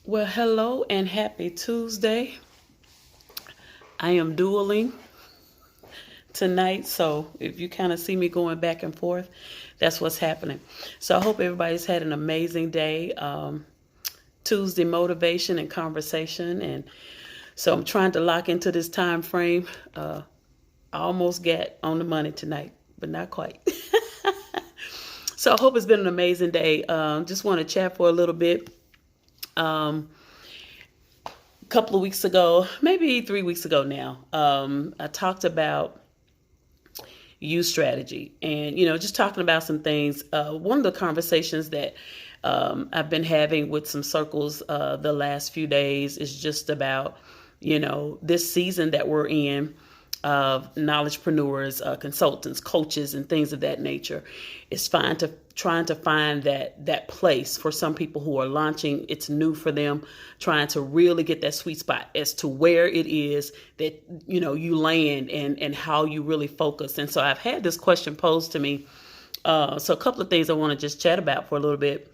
Well, hello and happy Tuesday. I am dueling tonight, so if you kind of see me going back and forth, that's what's happening. So I hope everybody's had an amazing day. Tuesday motivation and conversation, and so I'm trying to lock into this time frame. I almost got on the money tonight, but not quite. So I hope it's been an amazing day. Just want to chat for a little bit. A couple of weeks ago, maybe 3 weeks ago now, I talked about use strategy and, just talking about some things. One of the conversations that I've been having with some circles the last few days is just about, this season that we're in of knowledgepreneurs, consultants, coaches, and things of that nature. It's fine to trying to find that place for some people who are launching. It's new for them, trying to really get that sweet spot as to where it is that you land and how you really focus. And so I've had this question posed to me. So a couple of things I want to just chat about for a little bit.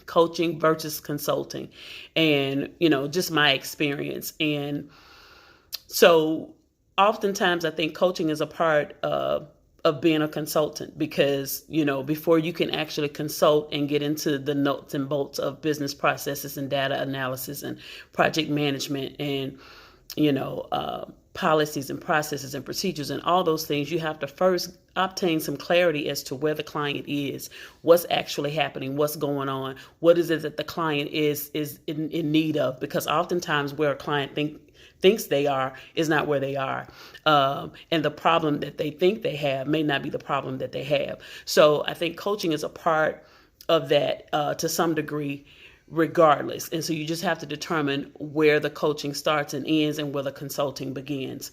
Coaching versus consulting, and just my experience. And so oftentimes I think coaching is a part of being a consultant because, before you can actually consult and get into the nuts and bolts of business processes and data analysis and project management and, policies and processes and procedures and all those things, you have to first obtain some clarity as to where the client is, what's actually happening, what's going on, what is it that the client is in need of, because oftentimes where a client thinks they are is not where they are. And the problem that they think they have may not be the problem that they have. So I think coaching is a part of that to some degree, regardless. And so you just have to determine where the coaching starts and ends and where the consulting begins.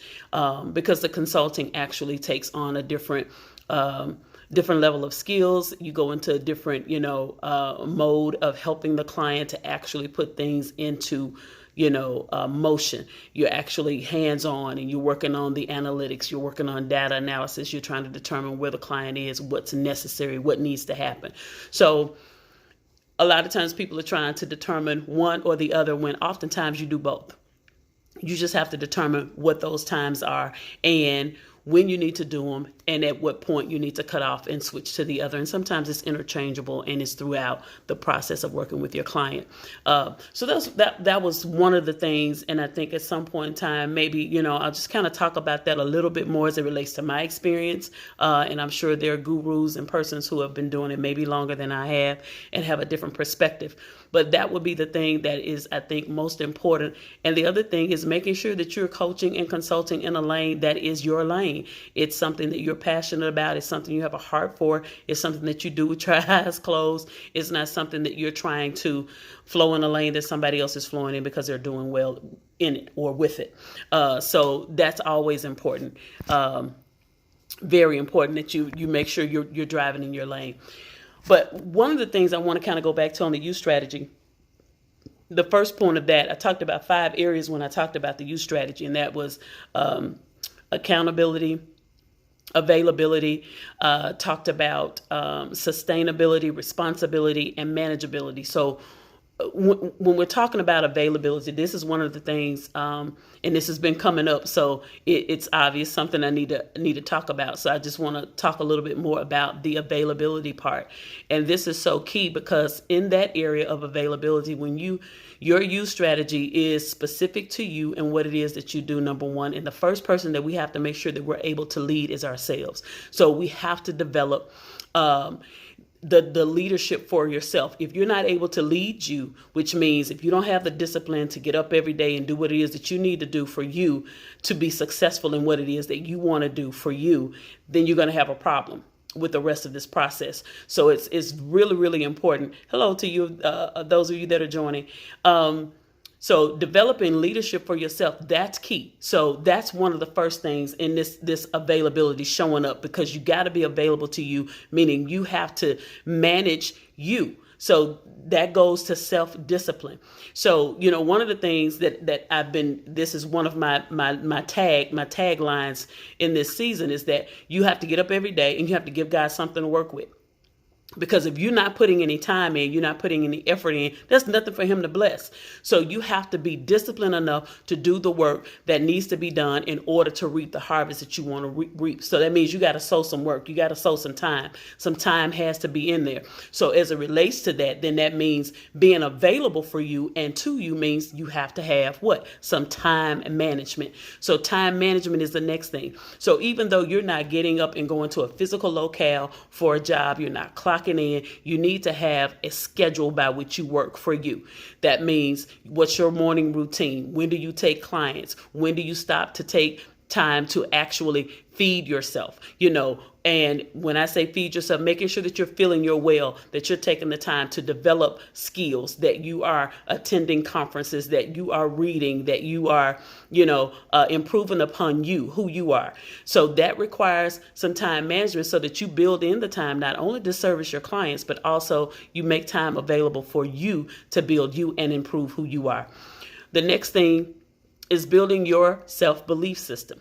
Because the consulting actually takes on a different level of skills. You go into a different, mode of helping the client to actually put things into motion. You're actually hands-on and you're working on the analytics. You're working on data analysis. You're trying to determine where the client is, what's necessary, what needs to happen. So a lot of times people are trying to determine one or the other when oftentimes you do both. You just have to determine what those times are and when you need to do them and at what point you need to cut off and switch to the other. And sometimes it's interchangeable and it's throughout the process of working with your client. So that was one of the things. And I think at some point in time, maybe, I'll just kind of talk about that a little bit more as it relates to my experience. And I'm sure there are gurus and persons who have been doing it maybe longer than I have and have a different perspective. But that would be the thing that is, I think, most important. And the other thing is making sure that you're coaching and consulting in a lane that is your lane. It's something that you're passionate about. It's something you have a heart for. It's something that you do with your eyes closed. It's not something that you're trying to flow in a lane that somebody else is flowing in because they're doing well in it or with it. So that's always important. Very important that you make sure you're driving in your lane. But one of the things I want to kind of go back to on the use strategy, the first point of that, I talked about 5 areas when I talked about the use strategy, and that was accountability, availability, talked about sustainability, responsibility, and manageability. So when we're talking about availability, this is one of the things, and this has been coming up, so it's obvious something I need to talk about. So I just want to talk a little bit more about the availability part, and this is so key because in that area of availability, when your use strategy is specific to you and what it is that you do, number one, and the first person that we have to make sure that we're able to lead is ourselves. So we have to develop the leadership for yourself. If you're not able to lead you, which means if you don't have the discipline to get up every day and do what it is that you need to do for you to be successful in what it is that you want to do for you, then you're going to have a problem with the rest of this process. So it's really, really important. Hello to you, those of you that are joining. So developing leadership for yourself, that's key. So that's one of the first things in this availability showing up, because you got to be available to you, meaning you have to manage you. So that goes to self-discipline. So, one of the things that this is one of my taglines in this season is that you have to get up every day and you have to give God something to work with. Because if you're not putting any time in, you're not putting any effort in, there's nothing for him to bless. So you have to be disciplined enough to do the work that needs to be done in order to reap the harvest that you want to reap. So that means you got to sow some work. You got to sow some time. Some time has to be in there. So as it relates to that, then that means being available for you, and to you means you have to have what? Some time management. So time management is the next thing. So even though you're not getting up and going to a physical locale for a job, you're not clocking in, you need to have a schedule by which you work for you. That means, what's your morning routine? When do you take clients? When do you stop to take time to actually feed yourself? And when I say feed yourself, making sure that you're filling your well, that you're taking the time to develop skills, that you are attending conferences, that you are reading, that you are, improving upon who you are. So that requires some time management, so that you build in the time not only to service your clients, but also you make time available for you to build you and improve who you are. The next thing is building your self-belief system.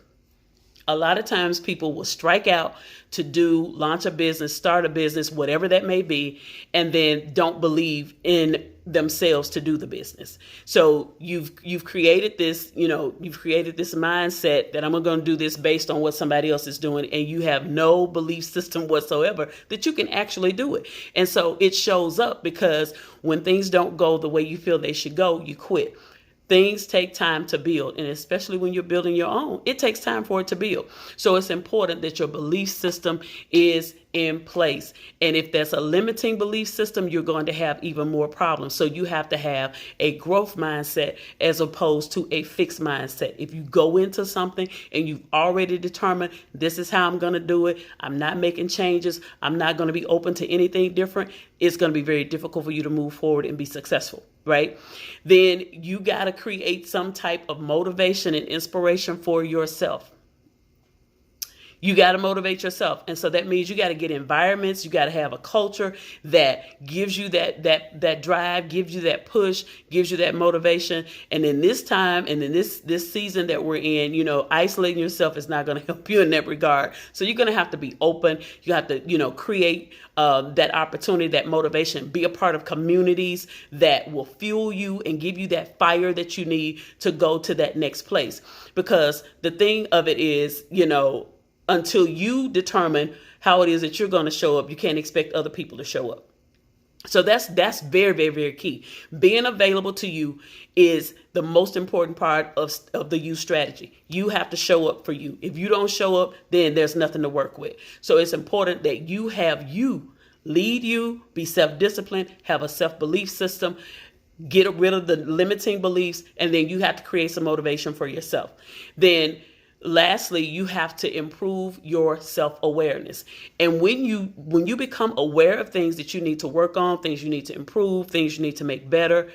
A lot of times people will strike out to launch a business, start a business, whatever that may be, and then don't believe in themselves to do the business. So you've created this, mindset that I'm going to do this based on what somebody else is doing, and you have no belief system whatsoever that you can actually do it. And so it shows up, because when things don't go the way you feel they should go, you quit. Things take time to build, and especially when you're building your own, it takes time for it to build. So it's important that your belief system is in place. And if there's a limiting belief system, you're going to have even more problems. So you have to have a growth mindset as opposed to a fixed mindset. If you go into something and you've already determined, this is how I'm going to do it, I'm not making changes, I'm not going to be open to anything different, it's going to be very difficult for you to move forward and be successful, right? Then you got to create some type of motivation and inspiration for yourself. You got to motivate yourself. And so that means you got to get environments. You got to have a culture that gives you that drive, gives you that push, gives you that motivation. And in this time and in this season that we're in, isolating yourself is not going to help you in that regard. So you're going to have to be open. You have to, create that opportunity, that motivation, be a part of communities that will fuel you and give you that fire that you need to go to that next place. Because the thing of it is, until you determine how it is that you're going to show up, you can't expect other people to show up. So that's very, very, very key. Being available to you is the most important part of the you strategy. You have to show up for you. If you don't show up, then there's nothing to work with. So it's important that you have you lead you, be self-disciplined, have a self-belief system, get rid of the limiting beliefs, and then you have to create some motivation for yourself. Then lastly, you have to improve your self-awareness. And when you become aware of things that you need to work on, things you need to improve, things you need to make better,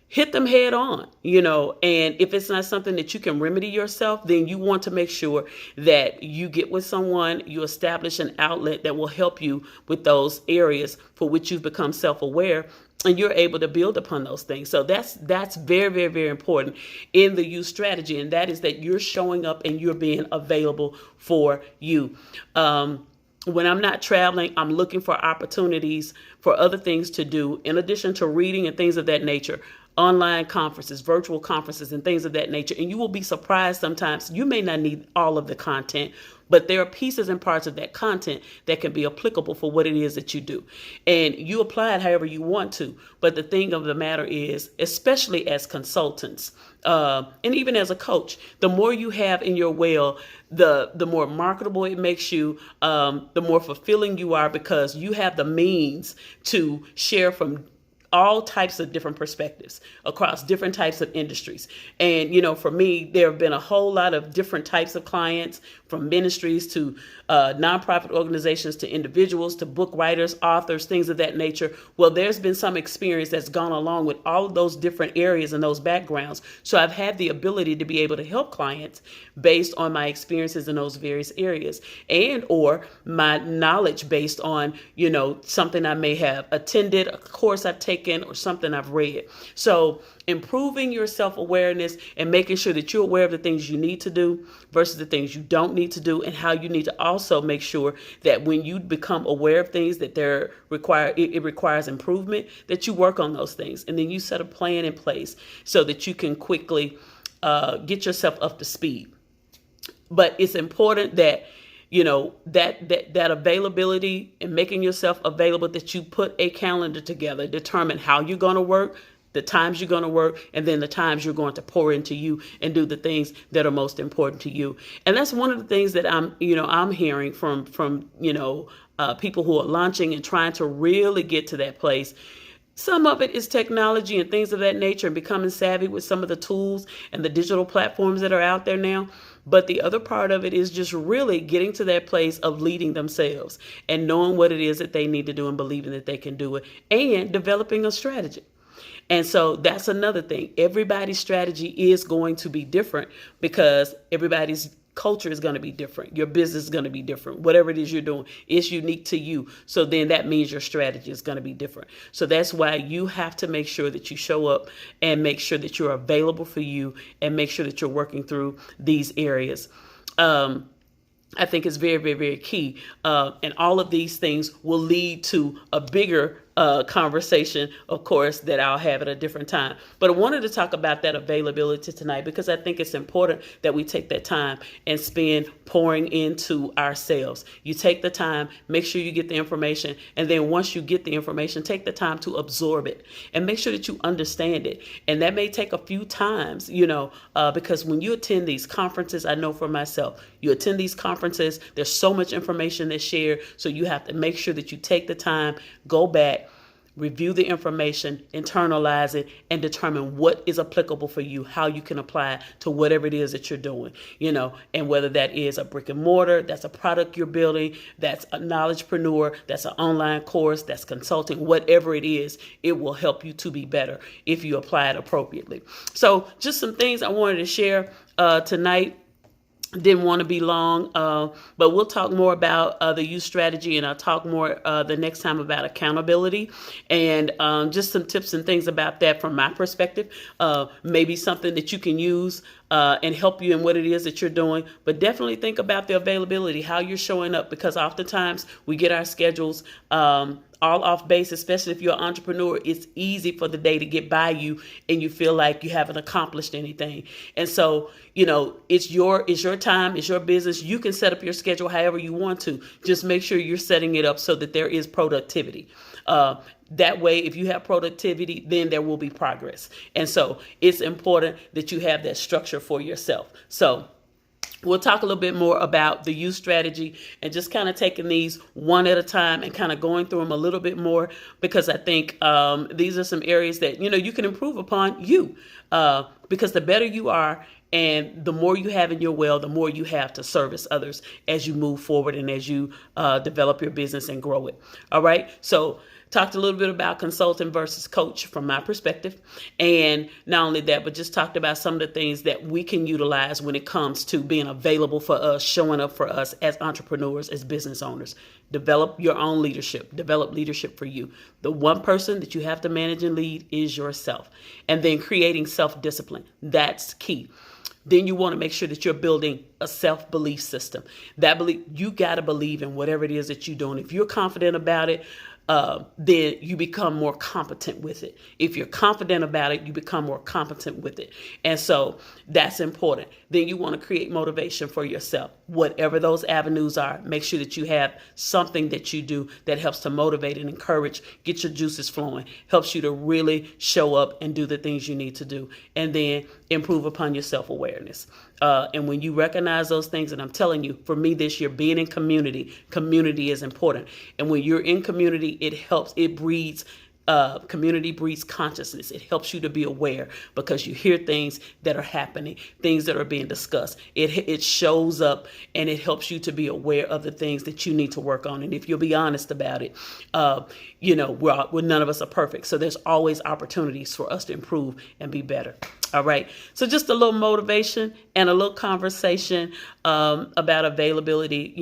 hit them head on, and if it's not something that you can remedy yourself, then you want to make sure that you get with someone, you establish an outlet that will help you with those areas for which you've become self-aware, and you're able to build upon those things. So that's very, very, very important in the you strategy. And that is that you're showing up and you're being available for you. When I'm not traveling, I'm looking for opportunities for other things to do in addition to reading and things of that nature. Online conferences, virtual conferences, and things of that nature. And you will be surprised sometimes. You may not need all of the content, but there are pieces and parts of that content that can be applicable for what it is that you do. And you apply it however you want to. But the thing of the matter is, especially as consultants, and even as a coach, the more you have in your well, the more marketable it makes you, the more fulfilling you are, because you have the means to share from all types of different perspectives across different types of industries. And, for me, there have been a whole lot of different types of clients, from ministries to nonprofit organizations to individuals to book writers, authors, things of that nature. Well, there's been some experience that's gone along with all of those different areas and those backgrounds. So I've had the ability to be able to help clients based on my experiences in those various areas, and or my knowledge based on, something I may have attended, a course I've taken, or something I've read. So improving your self-awareness and making sure that you're aware of the things you need to do versus the things you don't need to do, and how you need to also make sure that when you become aware of things that it requires improvement, that you work on those things, and then you set a plan in place so that you can quickly get yourself up to speed. But it's important that that availability and making yourself available, that you put a calendar together, determine how you're going to work, the times you're going to work, and then the times you're going to pour into you and do the things that are most important to you. And that's one of the things that I'm hearing from people who are launching and trying to really get to that place. Some of it is technology and things of that nature, and becoming savvy with some of the tools and the digital platforms that are out there now. But the other part of it is just really getting to that place of leading themselves and knowing what it is that they need to do and believing that they can do it, and developing a strategy. And so that's another thing. Everybody's strategy is going to be different because everybody's culture is going to be different. Your business is going to be different. Whatever it is you're doing, it's unique to you. So then that means your strategy is going to be different. So that's why you have to make sure that you show up and make sure that you're available for you, and make sure that you're working through these areas. I think it's very, very, very key. And all of these things will lead to a bigger conversation, of course, that I'll have at a different time. But I wanted to talk about that availability tonight because I think it's important that we take that time and spend pouring into ourselves. You take the time, make sure you get the information, and then once you get the information, take the time to absorb it and make sure that you understand it. And that may take a few times, because when you attend these conferences, I know for myself, you attend these conferences, there's so much information that's shared, so you have to make sure that you take the time, go back, review the information, internalize it, and determine what is applicable for you, how you can apply it to whatever it is that you're doing, and whether that is a brick and mortar, that's a product you're building, that's a knowledgepreneur, that's an online course, that's consulting, whatever it is, it will help you to be better if you apply it appropriately. So just some things I wanted to share tonight. Didn't want to be long, but we'll talk more about the youth strategy, and I'll talk more the next time about accountability and just some tips and things about that from my perspective. Maybe something that you can use and help you in what it is that you're doing. But definitely think about the availability, how you're showing up, because oftentimes we get our schedules all off base, especially if you're an entrepreneur. It's easy for the day to get by you and you feel like you haven't accomplished anything. And so, it's your time, it's your business. You can set up your schedule however you want to. Just make sure you're setting it up so that there is productivity. That way, if you have productivity, then there will be progress. And so it's important that you have that structure for yourself. So we'll talk a little bit more about the youth strategy and just kind of taking these one at a time and kind of going through them a little bit more, because I think these are some areas that, you can improve upon because the better you are and the more you have in your well, the more you have to service others as you move forward and as you develop your business and grow it. All right. So talked a little bit about consultant versus coach from my perspective. And not only that, but just talked about some of the things that we can utilize when it comes to being available for us, showing up for us as entrepreneurs, as business owners. Develop your own leadership. Develop leadership for you. The one person that you have to manage and lead is yourself. And then creating self-discipline. That's key. Then you want to make sure that you're building a self-belief system. You got to believe in whatever it is that you're doing. If you're confident about it, then you become more competent with it. If you're confident about it, you become more competent with it. And so that's important. Then you want to create motivation for yourself. Whatever those avenues are, make sure that you have something that you do that helps to motivate and encourage, get your juices flowing, helps you to really show up and do the things you need to do. And then improve upon your self-awareness. And when you recognize those things, and I'm telling you, for me this year, being in community is important. And when you're in community, community breeds consciousness. It helps you to be aware because you hear things that are happening, things that are being discussed. It shows up and it helps you to be aware of the things that you need to work on. And if you'll be honest about it, we're none of us are perfect. So there's always opportunities for us to improve and be better. All right. So just a little motivation and a little conversation about availability,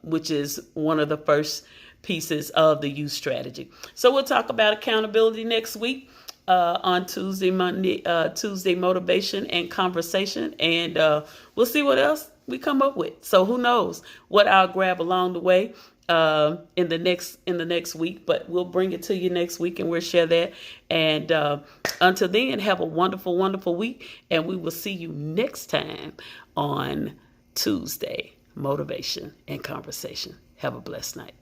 which is one of the first pieces of the youth strategy. So we'll talk about accountability next week on Tuesday motivation and conversation. And we'll see what else we come up with. So who knows what I'll grab along the way in the next week, but we'll bring it to you next week and we'll share that. And until then, have a wonderful, wonderful week, and we will see you next time on Tuesday, Motivation and Conversation. Have a blessed night.